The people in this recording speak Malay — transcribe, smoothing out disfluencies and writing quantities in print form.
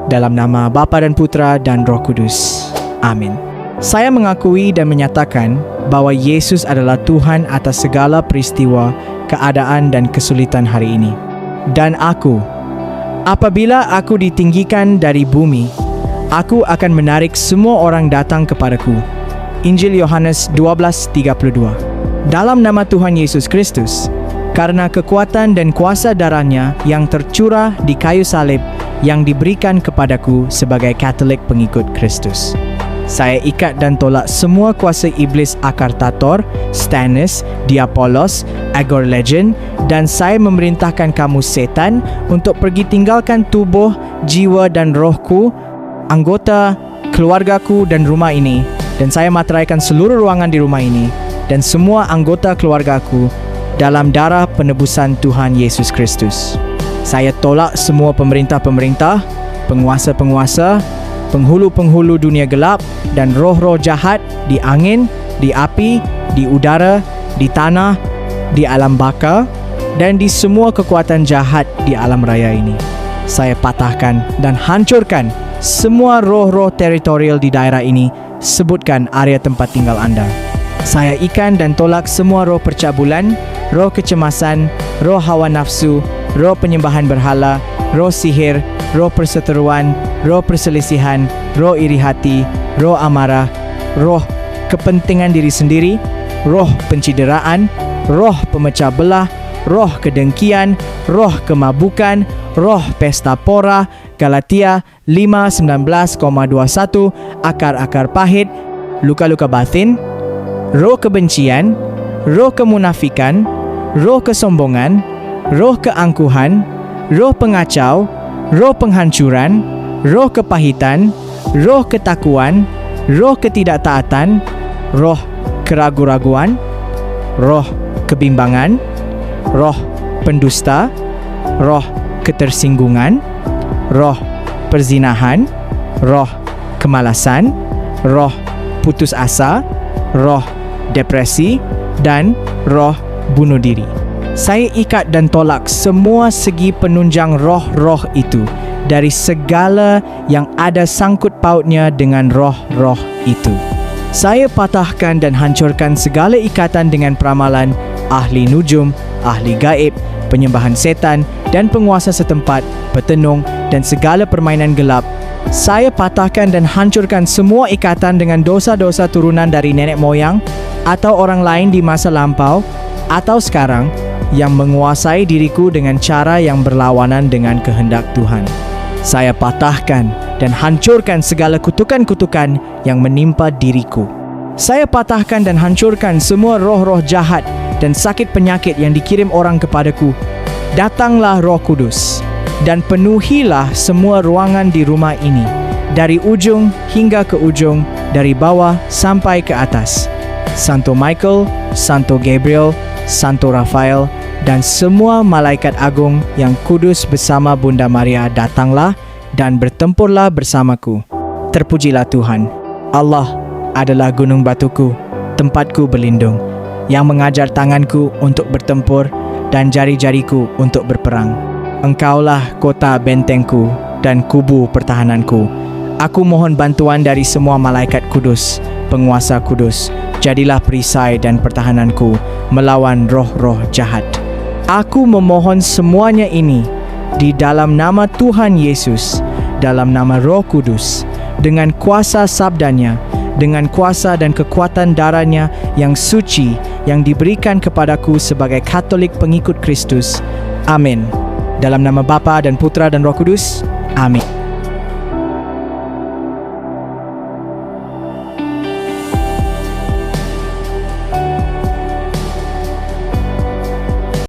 Dalam nama Bapa dan Putra dan Roh Kudus. Amin. Saya mengakui dan menyatakan bahwa Yesus adalah Tuhan atas segala peristiwa, keadaan dan kesulitan hari ini. Dan apabila aku ditinggikan dari bumi, aku akan menarik semua orang datang kepadaku. Injil Yohanes 12:32. Dalam nama Tuhan Yesus Kristus, karena kekuatan dan kuasa darahnya yang tercurah di kayu salib yang diberikan kepadaku sebagai Katolik pengikut Kristus. Saya ikat dan tolak semua kuasa iblis Akartator, Stannis, Diabolos, Agor Legend, dan saya memerintahkan kamu setan untuk pergi tinggalkan tubuh, jiwa dan rohku, anggota, keluargaku dan rumah ini, dan saya materaikan seluruh ruangan di rumah ini dan semua anggota keluargaku dalam darah penebusan Tuhan Yesus Kristus. Saya tolak semua pemerintah-pemerintah, penguasa-penguasa, penghulu-penghulu dunia gelap dan roh-roh jahat di angin, di api, di udara, di tanah, di alam baka dan di semua kekuatan jahat di alam raya ini. Saya patahkan dan hancurkan semua roh-roh teritorial di daerah ini. Sebutkan area tempat tinggal anda. Saya ikan dan tolak semua roh percabulan, roh kecemasan, roh hawa nafsu, roh penyembahan berhala, roh sihir, roh perseteruan, roh perselisihan, roh iri hati, roh amarah, roh kepentingan diri sendiri, roh pencideraan, roh pemecah belah, roh kedengkian, roh kemabukan, roh pesta pora, Galatia 5:19,21, akar-akar pahit, luka-luka batin, roh kebencian, roh kemunafikan, roh kesombongan, roh keangkuhan, roh pengacau, roh penghancuran, roh kepahitan, roh ketakuan, roh ketidaktaatan, roh keraguan-raguan, roh kebimbangan, roh pendusta, roh ketersinggungan, roh perzinahan, roh kemalasan, roh putus asa, roh depresi, dan roh bunuh diri. Saya ikat dan tolak semua segi penunjang roh-roh itu dari segala yang ada sangkut pautnya dengan roh-roh itu. Saya patahkan dan hancurkan segala ikatan dengan peramalan, ahli nujum, ahli gaib, penyembahan setan dan penguasa setempat, petenung dan segala permainan gelap. Saya patahkan dan hancurkan semua ikatan dengan dosa-dosa turunan dari nenek moyang atau orang lain di masa lampau atau sekarang yang menguasai diriku dengan cara yang berlawanan dengan kehendak Tuhan. Saya patahkan dan hancurkan segala kutukan-kutukan yang menimpa diriku. Saya patahkan dan hancurkan semua roh-roh jahat dan sakit penyakit yang dikirim orang kepadaku. Datanglah Roh Kudus dan penuhilah semua ruangan di rumah ini, dari ujung hingga ke ujung, dari bawah sampai ke atas. Santo Michael, Santo Gabriel, Santo Rafael, dan semua malaikat agung yang kudus bersama Bunda Maria datanglah dan bertempurlah bersamaku. Terpujilah Tuhan. Allah adalah gunung batuku, tempatku berlindung, yang mengajar tanganku untuk bertempur dan jari-jariku untuk berperang. Engkaulah kota bentengku dan kubu pertahananku. Aku mohon bantuan dari semua malaikat kudus, penguasa kudus. Jadilah perisai dan pertahananku melawan roh-roh jahat. Aku memohon semuanya ini di dalam nama Tuhan Yesus, dalam nama Roh Kudus, dengan kuasa sabdanya, dengan kuasa dan kekuatan darahnya yang suci yang diberikan kepadaku sebagai Katolik pengikut Kristus. Amin. Dalam nama Bapa dan Putra dan Roh Kudus. Amin.